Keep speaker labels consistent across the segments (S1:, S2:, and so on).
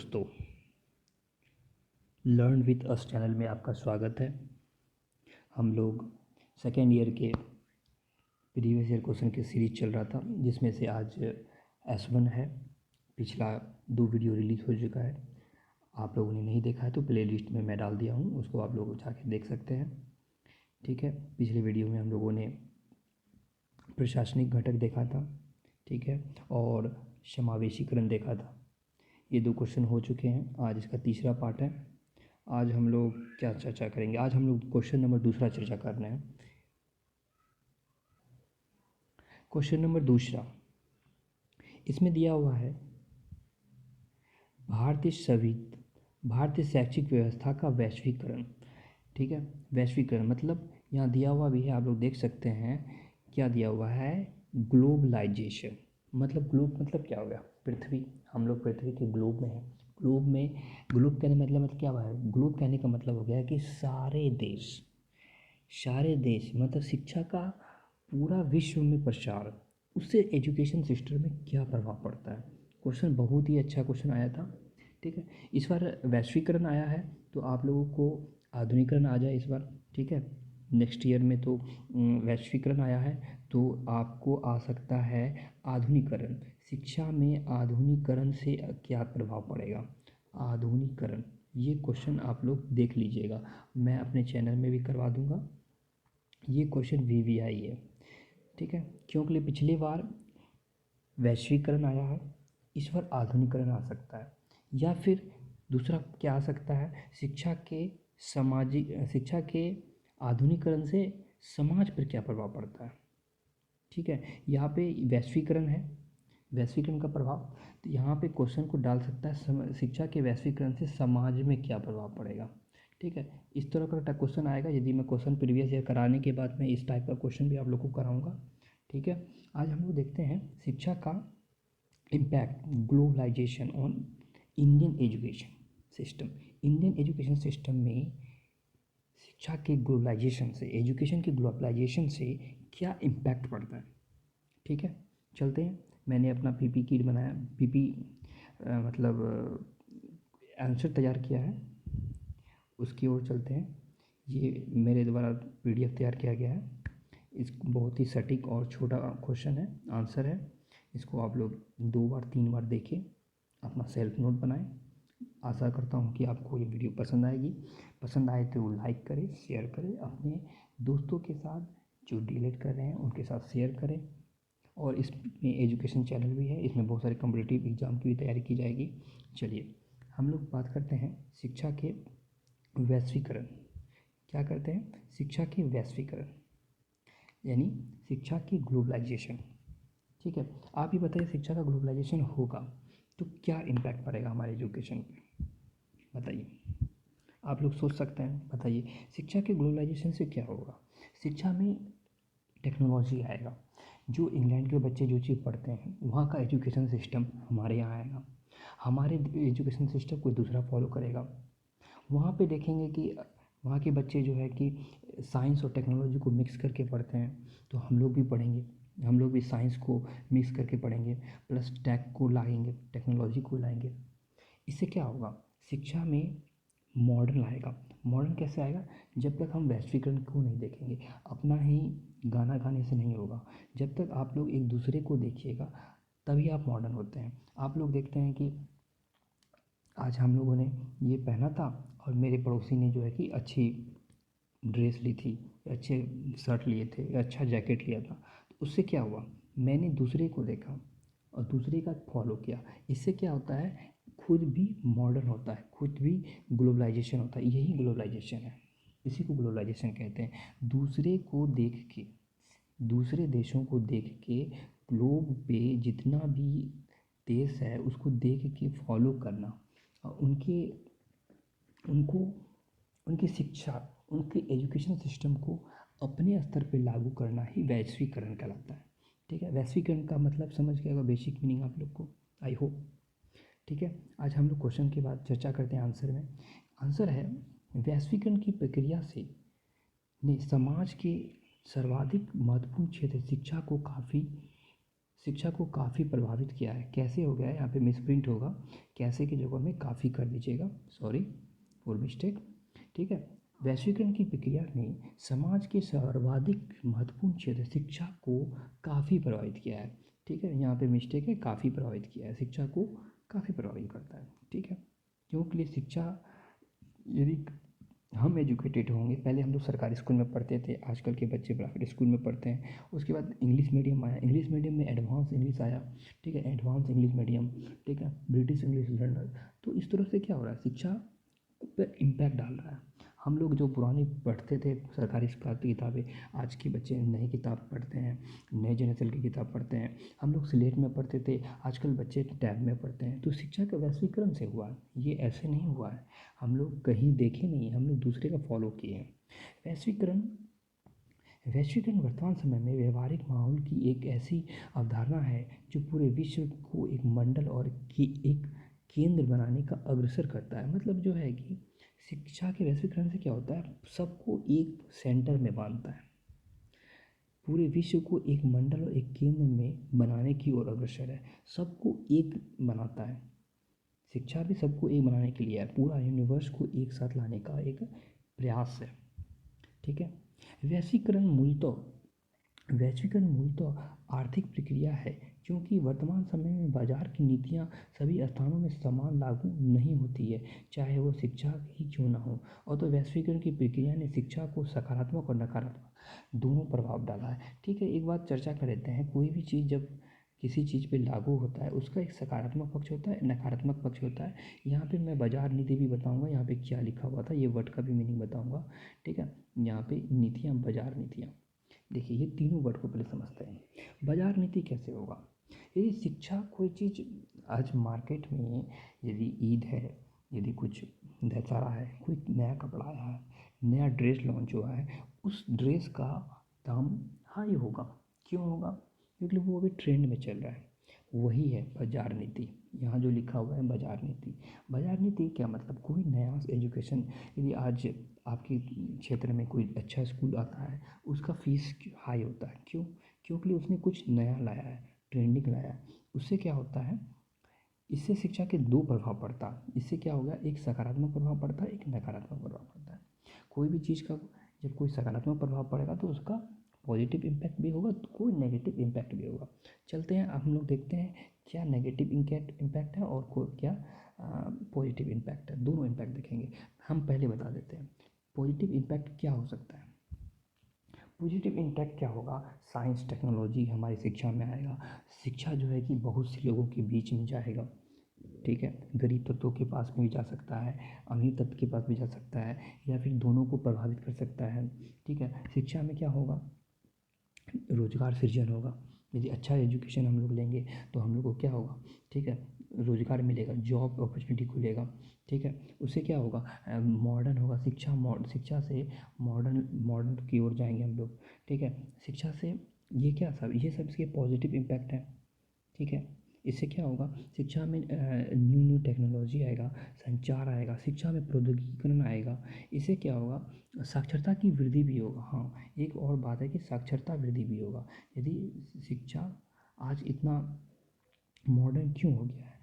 S1: दोस्तों, learn with us channel में आपका स्वागत है। हम लोग सेकेंड ईयर के प्रीवियस ईयर क्वेश्चन की सीरीज चल रहा था, जिसमें से आज S1 है। पिछला 2 वीडियो रिलीज़ हो चुका है। आप लोगों ने नहीं देखा है तो प्ले लिस्ट में मैं डाल दिया हूँ, उसको आप लोग जाके देख सकते हैं। ठीक है, पिछले वीडियो में हम लोगों ने प्रशासनिक घटक देखा था, ठीक है, और समावेशीकरण देखा था। ये 2 क्वेश्चन हो चुके हैं। आज इसका तीसरा पार्ट है। आज हम लोग क्या चर्चा करेंगे? आज हम लोग क्वेश्चन नंबर दूसरा चर्चा करना है। क्वेश्चन नंबर दूसरा, इसमें दिया हुआ है भारतीय शैक्षिक व्यवस्था का वैश्वीकरण। ठीक है, वैश्वीकरण मतलब यहाँ दिया हुआ भी है, आप लोग देख सकते हैं। क्या दिया हुआ है? ग्लोबलाइजेशन। मतलब ग्लोब मतलब क्या हो गया? पृथ्वी। हम लोग पृथ्वी के ग्लोब में हैं। ग्लोब कहने मतलब क्या हुआ है? ग्लोब कहने का मतलब हो गया कि सारे देश मतलब शिक्षा का पूरा विश्व में प्रसार, उससे एजुकेशन सिस्टम में क्या प्रभाव पड़ता है। क्वेश्चन बहुत ही अच्छा क्वेश्चन आया था। ठीक है, इस बार वैश्वीकरण आया है तो आप लोगों को आधुनिकरण आ जाए इस बार। ठीक है, नेक्स्ट ईयर में तो वैश्वीकरण आया है तो आपको आ सकता है आधुनिकरण। शिक्षा में आधुनिकरण से क्या प्रभाव पड़ेगा? आधुनिकरण, ये क्वेश्चन आप लोग देख लीजिएगा, मैं अपने चैनल में भी करवा दूंगा। ये क्वेश्चन VVI है। ठीक है, क्योंकि पिछली बार वैश्वीकरण आया है, इस बार आधुनिकरण आ सकता है। या फिर दूसरा क्या आ सकता है? शिक्षा के आधुनिकरण से समाज पर क्या प्रभाव पड़ता है। ठीक है, यहाँ पे वैश्वीकरण है, वैश्वीकरण का प्रभाव, तो यहाँ पे क्वेश्चन को डाल सकता है शिक्षा के वैश्वीकरण से समाज में क्या प्रभाव पड़ेगा। ठीक है, इस तरह का क्वेश्चन आएगा। यदि मैं क्वेश्चन प्रीवियस ईयर कराने के बाद मैं इस टाइप का क्वेश्चन भी आप लोग को कराऊंगा। ठीक है, आज हम लोग देखते हैं शिक्षा का impact globalisation on Indian education system. Indian education system में शिक्षा के ग्लोबलाइजेशन से, एजुकेशन के ग्लोबलाइजेशन से क्या इम्पैक्ट पड़ता है। ठीक है, चलते हैं। मैंने अपना PP किट बनाया, PP मतलब आंसर तैयार किया है, उसकी ओर चलते हैं। ये मेरे द्वारा PDF तैयार किया गया है। इस बहुत ही सटीक और छोटा क्वेश्चन है, आंसर है। इसको आप लोग 2 बार 3 बार देखें, अपना सेल्फ नोट बनाएं। आशा करता हूँ कि आपको ये वीडियो पसंद आएगी। पसंद आए तो लाइक करें, शेयर करें, अपने दोस्तों के साथ जो डिलीट कर रहे हैं उनके साथ शेयर करें। और इसमें एजुकेशन चैनल भी है, इसमें बहुत सारे कॉम्पिटिटिव एग्ज़ाम की भी तैयारी की जाएगी। चलिए हम लोग बात करते हैं शिक्षा के वैश्वीकरण। क्या करते हैं? शिक्षा के वैश्वीकरण यानी शिक्षा की ग्लोबलाइजेशन। ठीक है, आप ही बताइए, शिक्षा का ग्लोबलाइजेशन होगा तो क्या इम्पैक्ट पड़ेगा हमारे एजुकेशन पे? बताइए, आप लोग सोच सकते हैं। बताइए, शिक्षा के ग्लोबलाइजेशन से क्या होगा? शिक्षा में टेक्नोलॉजी आएगा। जो इंग्लैंड के बच्चे जो चीज़ पढ़ते हैं, वहाँ का एजुकेशन सिस्टम हमारे यहाँ आएगा। हमारे एजुकेशन सिस्टम कोई दूसरा फॉलो करेगा। वहाँ पे देखेंगे कि वहाँ के बच्चे जो है कि साइंस और टेक्नोलॉजी को मिक्स करके पढ़ते हैं, तो हम लोग भी पढ़ेंगे। हम लोग भी साइंस को मिक्स करके पढ़ेंगे, प्लस टेक को लाएंगे, टेक्नोलॉजी को लाएंगे। इससे क्या होगा? शिक्षा में मॉडर्न आएगा। मॉडर्न कैसे आएगा? जब तक हम वैश्वीकरण को नहीं देखेंगे, अपना ही गाना गाने से नहीं होगा। जब तक आप लोग एक दूसरे को देखिएगा तभी आप मॉडर्न होते हैं। आप लोग देखते हैं कि आज हम लोगों ने ये पहना था और मेरे पड़ोसी ने जो है कि अच्छी ड्रेस ली थी, अच्छे शर्ट लिए थे, अच्छा जैकेट लिया था, तो उससे क्या हुआ? मैंने दूसरे को देखा और दूसरे का फॉलो किया। इससे क्या होता है? खुद भी मॉडर्न होता है, खुद भी ग्लोबलाइजेशन होता है। यही ग्लोबलाइजेशन है, इसी को ग्लोबलाइजेशन कहते हैं। दूसरे को देख के, दूसरे देशों को देख के, ग्लोब पे जितना भी देश है उसको देख के फॉलो करना और उनको उनकी शिक्षा, उनके एजुकेशन सिस्टम को अपने स्तर पे लागू करना ही वैश्वीकरण कहलाता है। ठीक है, वैश्वीकरण का मतलब समझ गए होगा, बेसिक मीनिंग आप लोग को, आई होप। ठीक है, आज हम लोग क्वेश्चन के बाद चर्चा करते हैं आंसर में। आंसर है, वैश्वीकरण की प्रक्रिया से ने समाज के सर्वाधिक महत्वपूर्ण क्षेत्र शिक्षा को काफ़ी शिक्षा को काफ़ी प्रभावित किया है। कैसे हो गया है, यहाँ पे मिसप्रिंट होगा, कैसे की जगह में काफ़ी कर दीजिएगा, सॉरी फॉर मिस्टेक। ठीक है, वैश्वीकरण की प्रक्रिया ने समाज के सर्वाधिक महत्वपूर्ण क्षेत्र शिक्षा को काफ़ी प्रभावित किया है। ठीक है, यहाँ पे मिस्टेक है, काफ़ी प्रभावित किया है, शिक्षा को काफ़ी प्रभावित करता है। ठीक है, क्योंकि शिक्षा, यदि हम एजुकेटेड होंगे, पहले हम लोग सरकारी स्कूल में पढ़ते थे, आजकल के बच्चे प्राइवेट स्कूल में पढ़ते हैं। उसके बाद इंग्लिश मीडियम आया, इंग्लिश मीडियम में एडवांस इंग्लिश आया। ठीक है, एडवांस इंग्लिश मीडियम, ठीक है, ब्रिटिश इंग्लिश लर्नर। तो इस तरह से क्या हो रहा है, शिक्षा पे इम्पैक्ट डाल रहा है। हम लोग जो पुरानी पढ़ते थे सरकारी स्कूल की किताबें, आज के बच्चे नई किताब पढ़ते हैं, नए जनरेशन की किताब पढ़ते हैं। हम लोग स्लेट में पढ़ते थे, आजकल बच्चे टैब में पढ़ते हैं। तो शिक्षा का वैश्वीकरण से हुआ है, ये ऐसे नहीं हुआ है। हम लोग कहीं देखे नहीं, हम लोग दूसरे का फॉलो किए हैं। वैश्वीकरण वैश्वीकरण वर्तमान समय में व्यवहारिक माहौल की एक ऐसी अवधारणा है जो पूरे विश्व को एक मंडल और एक केंद्र बनाने का अग्रसर करता है। मतलब जो है कि शिक्षा के वैश्वीकरण से क्या होता है, सबको एक सेंटर में बांधता है, पूरे विश्व को एक मंडल और एक केंद्र में बनाने की ओर अग्रसर है, सबको एक बनाता है। शिक्षा भी सबको एक बनाने के लिए है, पूरा यूनिवर्स को एक साथ लाने का एक प्रयास है। ठीक है, वैश्वीकरण मूलतः आर्थिक प्रक्रिया है, क्योंकि वर्तमान समय में बाजार की नीतियां सभी स्थानों में समान लागू नहीं होती है, चाहे वो शिक्षा ही क्यों ना हो। और तो वैश्वीकरण की प्रक्रिया ने शिक्षा को सकारात्मक और नकारात्मक दोनों प्रभाव डाला है। ठीक है, एक बात चर्चा कर लेते हैं, कोई भी चीज़ जब किसी चीज़ पे लागू होता है, उसका एक सकारात्मक पक्ष होता है, नकारात्मक पक्ष होता है। यहाँ पे मैं बाजार नीति भी बताऊँगा, यहाँ पे क्या लिखा हुआ था, ये वर्ड का भी मीनिंग बताऊँगा। ठीक है, यहाँ पे नीतियाँ, बाजार नीतियाँ, देखिए ये तीनों वर्ड को पहले समझते हैं। बाजार नीति कैसे होगा, यदि शिक्षा कोई चीज़ आज मार्केट में, यदि ईद है, यदि कुछ दशहरा है, कोई नया कपड़ा आया है, नया ड्रेस लॉन्च हुआ है, उस ड्रेस का दाम हाई होगा। क्यों होगा, क्योंकि वो अभी ट्रेंड में चल रहा है। वही है बाजार नीति, यहाँ जो लिखा हुआ है बाजार नीति। बाजार नीति क्या मतलब, कोई नया एजुकेशन, यदि आज आपके क्षेत्र में कोई अच्छा स्कूल आता है, उसका फीस हाई होता है। क्यों, क्योंकि उसने कुछ नया लाया है, ट्रेंडिंग लाया है। उससे क्या होता है, इससे शिक्षा के दो प्रभाव पड़ता है। इससे क्या होगा, एक सकारात्मक प्रभाव पड़ता है, एक नकारात्मक प्रभाव पड़ता है। कोई भी चीज़ का जब कोई सकारात्मक प्रभाव पड़ेगा तो उसका पॉजिटिव इम्पैक्ट भी होगा, तो कोई नेगेटिव इम्पैक्ट भी होगा। चलते हैं, अब हम लोग देखते हैं क्या नेगेटिव इम्पैक्ट है और क्या पॉजिटिव इम्पैक्ट है। दोनों इम्पैक्ट देखेंगे। हम पहले बता देते हैं पॉजिटिव इम्पैक्ट क्या हो सकता है। पॉजिटिव इम्पैक्ट क्या होगा, साइंस टेक्नोलॉजी हमारी शिक्षा में आएगा। शिक्षा जो है कि बहुत से लोगों के बीच में जाएगा। ठीक है, गरीब तत्वों के पास में भी जा सकता है, अमीर तत्व के पास भी जा सकता है, या फिर दोनों को प्रभावित कर सकता है। ठीक है, शिक्षा में क्या होगा, रोजगार सृजन होगा। यदि अच्छा एजुकेशन हम लोग लेंगे तो हम लोग को क्या होगा, ठीक है, रोजगार मिलेगा, जॉब अपॉर्चुनिटी खुलेगा। ठीक है, उससे क्या होगा, मॉडर्न होगा। शिक्षा से मॉडर्न की ओर जाएंगे हम लोग। ठीक है, शिक्षा से ये सब इसके पॉजिटिव इम्पैक्ट है। ठीक है, इससे क्या होगा, शिक्षा में न्यू न्यू टेक्नोलॉजी आएगा, संचार आएगा, शिक्षा में प्रौद्योगिकीकरण आएगा। इससे क्या होगा, साक्षरता की वृद्धि भी होगा। हाँ, एक और बात है कि साक्षरता वृद्धि भी होगा। यदि शिक्षा आज इतना मॉडर्न क्यों हो गया है,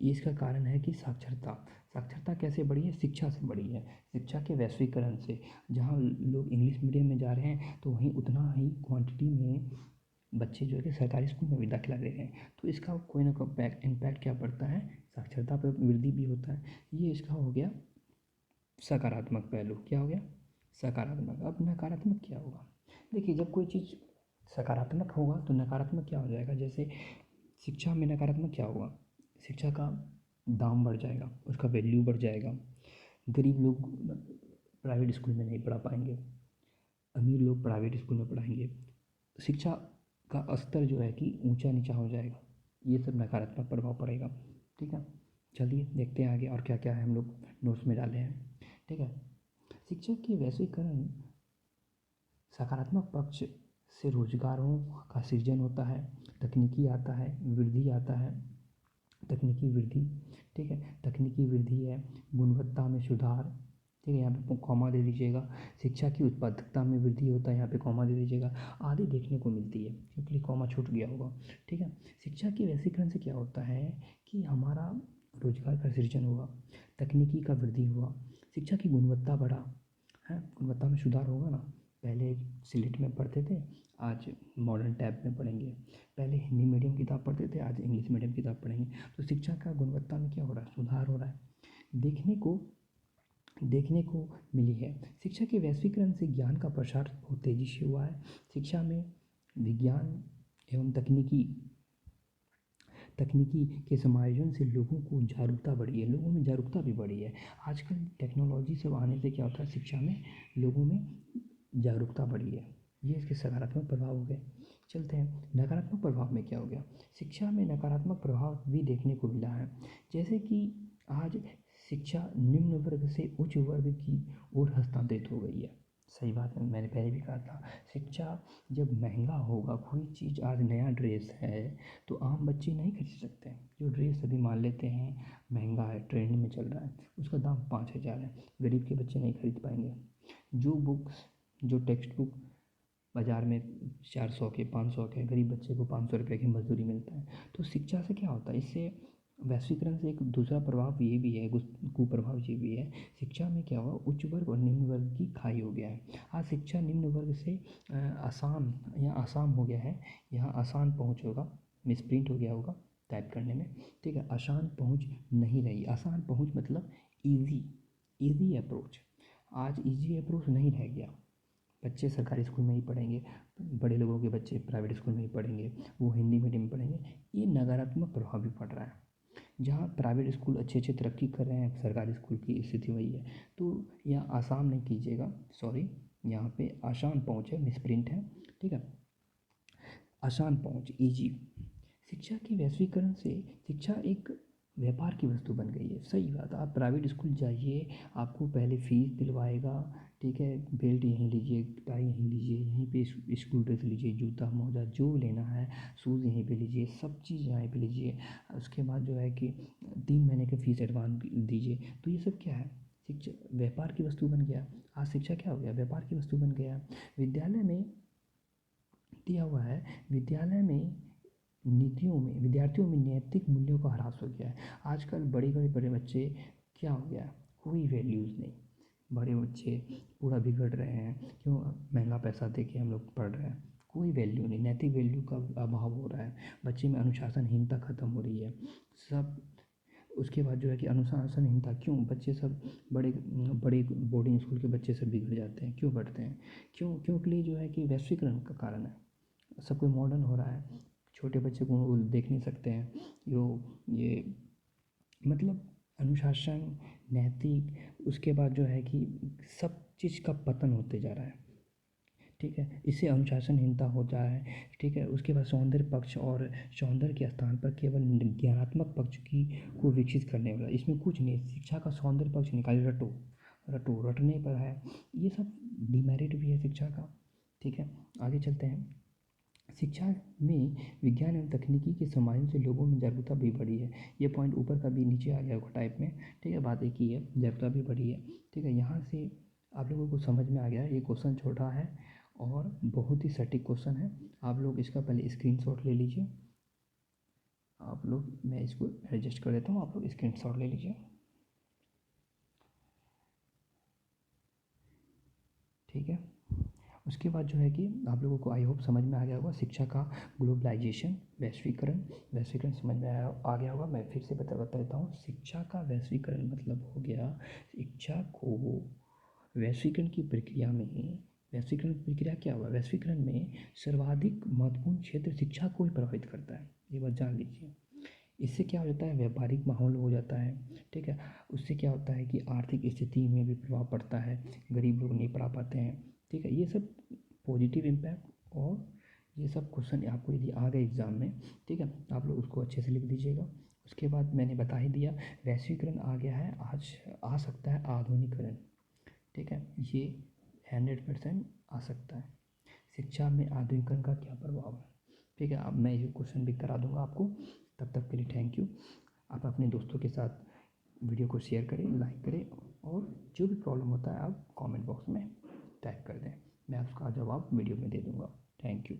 S1: इसका कारण है कि साक्षरता कैसे बढ़ी है, शिक्षा से बढ़ी है, शिक्षा के वैश्वीकरण से। जहाँ लोग इंग्लिश मीडियम में जा रहे हैं तो वहीं उतना ही क्वांटिटी में बच्चे जो है कि सरकारी स्कूल में भी दाखिला ले रहे हैं। तो इसका कोई ना कोई इम्पैक्ट क्या पड़ता है, साक्षरता पर वृद्धि भी होता है। ये इसका हो गया सकारात्मक पहलू। क्या हो गया, सकारात्मक। अब नकारात्मक क्या होगा, देखिए जब कोई चीज़ सकारात्मक होगा तो नकारात्मक क्या हो जाएगा, जैसे शिक्षा में नकारात्मक क्या होगा, शिक्षा का दाम बढ़ जाएगा, उसका वैल्यू बढ़ जाएगा। गरीब लोग प्राइवेट स्कूल में नहीं पढ़ा पाएंगे, अमीर लोग प्राइवेट स्कूल में पढ़ाएंगे। शिक्षा का स्तर जो है कि ऊंचा नीचा हो जाएगा। ये सब नकारात्मक प्रभाव पड़ेगा। ठीक है, चलिए देखते हैं आगे और क्या क्या है, हम लोग नोट्स में डाले हैं। ठीक है, शिक्षा की वैश्वीकरण सकारात्मक पक्ष से रोजगारों का सृजन होता है, तकनीकी आता है, वृद्धि आता है, तकनीकी वृद्धि। ठीक है, तकनीकी वृद्धि है, गुणवत्ता में सुधार। ठीक है, यहाँ पे कॉमा दे दीजिएगा। शिक्षा की उत्पादकता में वृद्धि होता है, यहाँ पे कॉमा दे दीजिएगा। आदि देखने को मिलती है, क्योंकि कॉमा छूट गया होगा। ठीक है, शिक्षा के वैश्वीकरण से क्या होता है कि हमारा रोजगार का सृजन हुआ, तकनीकी का वृद्धि हुआ, शिक्षा की गुणवत्ता बढ़ा है, गुणवत्ता में सुधार होगा ना। पहले स्लेट में पढ़ते थे, आज मॉडर्न टैब में पढ़ेंगे। पहले हिंदी मीडियम किताब पढ़ते थे, आज इंग्लिश मीडियम किताब पढ़ेंगे। तो शिक्षा का गुणवत्ता में क्या हो रहा है, सुधार हो रहा है, देखने को मिली है। शिक्षा के वैश्वीकरण से ज्ञान का प्रसार बहुत तेज़ी से हुआ है। शिक्षा में विज्ञान एवं तकनीकी के समायोजन से लोगों को जागरूकता बढ़ी है, लोगों में जागरूकता भी बढ़ी है। आजकल टेक्नोलॉजी सब आने से क्या होता है, शिक्षा में लोगों में जागरूकता बढ़ी है। ये इसके सकारात्मक प्रभाव हो गए। चलते हैं नकारात्मक प्रभाव में क्या हो गया। शिक्षा में नकारात्मक प्रभाव भी देखने को मिला है, जैसे कि आज शिक्षा निम्न वर्ग से उच्च वर्ग की ओर हस्तांतरित हो गई है। सही बात है, मैंने पहले भी कहा था, शिक्षा जब महंगा होगा, कोई चीज़ आज नया ड्रेस है तो आम बच्चे नहीं खरीद सकते। जो ड्रेस अभी मान लेते हैं महंगा है, ट्रेंड में चल रहा है, उसका दाम 5,000 है, गरीब के बच्चे नहीं खरीद पाएंगे। जो टेक्स्ट बुक बाज़ार में 400 के 500 के, गरीब बच्चे को 500 रुपये की मजदूरी मिलता है। तो शिक्षा से क्या होता है, इससे वैश्वीकरण से एक दूसरा प्रभाव ये भी है, कुप्रभाव ये भी है। शिक्षा में क्या हुआ, उच्च वर्ग और निम्न वर्ग की खाई हो गया है। आज शिक्षा निम्न वर्ग से आसान हो गया है। यहाँ आसान पहुँच होगा, मिसप्रिंट हो गया होगा टाइप करने में। ठीक है, आसान पहुँच नहीं रही। आसान पहुँच मतलब ईजी अप्रोच। आज ईजी अप्रोच नहीं रह गया। बच्चे सरकारी स्कूल में ही पढ़ेंगे, बड़े लोगों के बच्चे प्राइवेट स्कूल में ही पढ़ेंगे, वो हिंदी मीडियम में पढ़ेंगे। ये नकारात्मक प्रभाव भी पड़ रहा है। जहाँ प्राइवेट स्कूल अच्छे तरक्की कर रहे हैं, सरकारी स्कूल की स्थिति वही है। तो यहाँ आसान नहीं कीजिएगा, सॉरी, यहाँ पे आसान पहुँच है, मिसप्रिंट है। ठीक है, आसान पहुँच, ईजी। शिक्षा के वैश्वीकरण से शिक्षा एक व्यापार की वस्तु बन गई है। सही बात, आप प्राइवेट स्कूल जाइए, आपको पहले फीस दिलवाएगा। ठीक है, बेल्ट यहीं लीजिए, टाई यहीं लीजिए, यहीं पे स्कूल ड्रेस लीजिए, जूता मोजा जो लेना है, शूज़ यहीं पे लीजिए, सब चीज़ यहीं पे लीजिए। उसके बाद जो है कि 3 महीने के फीस एडवांस दीजिए। तो ये सब क्या है, शिक्षा व्यापार की वस्तु बन गया। आज शिक्षा क्या हो गया, व्यापार की वस्तु बन गया। विद्यालय में दिया हुआ है, विद्यालय में नीतियों में, विद्यार्थियों में नैतिक मूल्यों का ह्रास हो गया है। आजकल बड़े बच्चे क्या हो गया, कोई वैल्यूज़ नहीं। बड़े बच्चे पूरा बिगड़ रहे हैं, क्यों, महंगा पैसा दे के हम लोग पढ़ रहे हैं, कोई वैल्यू नहीं, नैतिक वैल्यू का अभाव हो रहा है। बच्चे में अनुशासनहीनता ख़त्म हो रही है सब। उसके बाद जो है कि अनुशासनहीनता, क्यों, बच्चे सब बड़े बड़े बोर्डिंग स्कूल के बच्चे सब बिगड़ जाते हैं, क्यों बढ़ते हैं, क्योंकि लिए जो है कि वैश्वीकरण का कारण है। सब कोई मॉडर्न हो रहा है, छोटे बच्चे को वो देख नहीं सकते हैं। ये मतलब अनुशासन, नैतिक, उसके बाद जो है कि सब चीज़ का पतन होते जा रहा है। ठीक है, इससे अनुशासनहीनता होता है। ठीक है, उसके बाद सौंदर्य पक्ष, और सौंदर्य के स्थान पर केवल ज्ञानात्मक पक्ष की को विकसित करने वाला, इसमें कुछ नहीं। शिक्षा का सौंदर्य पक्ष निकाले, रटने पर है। ये सब डिमेरिट भी है शिक्षा का। ठीक है, आगे चलते हैं। शिक्षा में विज्ञान एवं तकनीकी के समायोजन से लोगों में जागरूकता भी बढ़ी है। ये पॉइंट ऊपर का भी नीचे आ गया होगा टाइप में। ठीक है, बात एक ही है, जागरूकता भी बढ़ी है। ठीक है, यहाँ से आप लोगों को समझ में आ गया। ये क्वेश्चन छोटा है और बहुत ही सटीक क्वेश्चन है। आप लोग इसका पहले स्क्रीनशॉट ले लीजिए। आप लोग, मैं इसको एडजस्ट कर देता हूँ, आप लोग स्क्रीनशॉट ले लीजिए। ठीक है, उसके बाद जो है कि आप लोगों को आई होप समझ में आ गया होगा शिक्षा का ग्लोबलाइजेशन, वैश्वीकरण समझ में आ गया होगा। मैं फिर से बता देता हूँ। शिक्षा का वैश्वीकरण मतलब हो गया, शिक्षा को वैश्वीकरण की प्रक्रिया में, वैश्वीकरण की प्रक्रिया क्या हुआ, वैश्वीकरण में सर्वाधिक महत्वपूर्ण क्षेत्र शिक्षा को ही प्रभावित करता है। ये बात जान लीजिए। इससे क्या हो जाता है, व्यापारिक माहौल हो जाता है। ठीक है, उससे क्या होता है कि आर्थिक स्थिति में भी प्रभाव पड़ता है, गरीब लोग नहीं पढ़ा पाते हैं। ठीक है, ये सब पॉजिटिव इम्पैक्ट। और ये सब क्वेश्चन आपको यदि आ गए एग्ज़ाम में, ठीक है, आप लोग उसको अच्छे से लिख दीजिएगा। उसके बाद मैंने बता ही दिया, वैश्वीकरण आ गया है, आज आ सकता है आधुनिकरण। ठीक है, ये 100% आ सकता है। शिक्षा में आधुनिकरण का क्या प्रभाव है। ठीक है, अब मैं ये क्वेश्चन भी करा दूंगा आपको। तब तक के लिए थैंक यू। आप अपने दोस्तों के साथ वीडियो को शेयर करें, लाइक करें, और जो भी प्रॉब्लम होता है आप कमेंट बॉक्स में टाइप कर दें, मैं उसका जवाब वीडियो में दे दूँगा। Thank you.